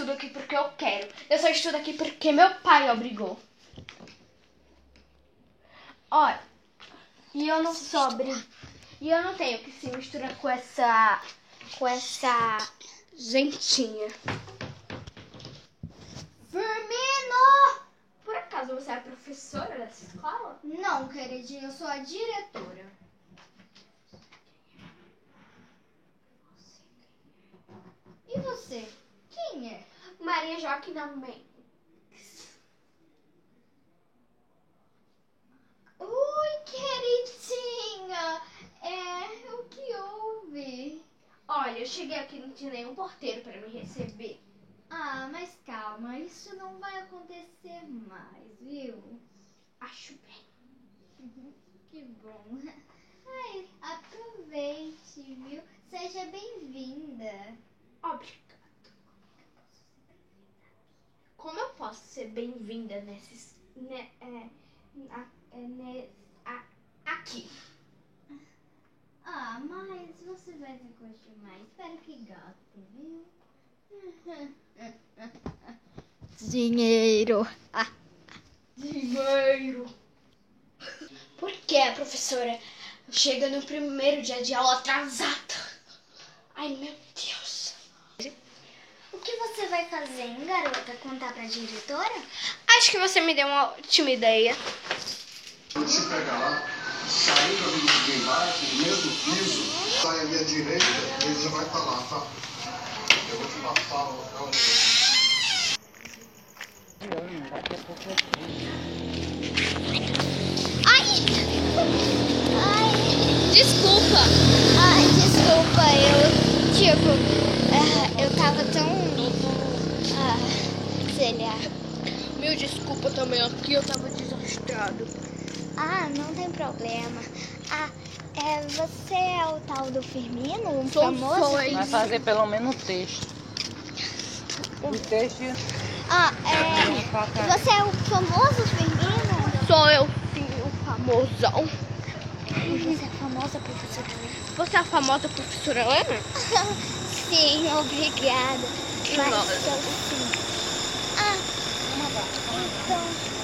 estudo aqui porque eu quero. Eu só estudo aqui porque meu pai obrigou. Olha, e eu não e eu não tenho que se misturar com essa gentinha. Firmino! Por acaso você é a professora dessa escola? Não, queridinha, eu sou a diretora. E você? Quem é? Maria Joaquina Mendes. Oi, queridinha! O que houve? Olha, eu cheguei aqui e não tinha nenhum porteiro para me receber. Ah, mas calma, isso não vai acontecer mais, viu? Acho bem. Que bom. Ai, aproveite, viu? Seja bem-vinda. Obrigado. Como eu posso ser bem-vinda aqui? Ah, mas você vai se acostumar. Espero que goste, viu? Dinheiro. Dinheiro. Por que a professora chega no primeiro dia de aula atrasada? Ai, meu Deus. O que você vai fazer, hein, garota? Contar pra diretora? Acho que você me deu uma ótima ideia. Quando você pega lá, saindo do embarque, no mesmo piso, sai à minha direita, ele já vai estar lá, tá? Eu vou te passar o local. Desculpa. Ai, desculpa, eu tava tão, sei lá. Meu desculpa também, aqui eu tava desastrado. Ah, não tem problema. Você é o tal do Firmino, um Sou, famoso? sou. Vai fazer pelo menos o texto. O texto Você é o famoso Firmino? Sou eu, sim, o famosão. Você é a famosa professora Helena? Você é a famosa professora Helena? Sim, obrigada. Mas Nossa. eu sim. Então...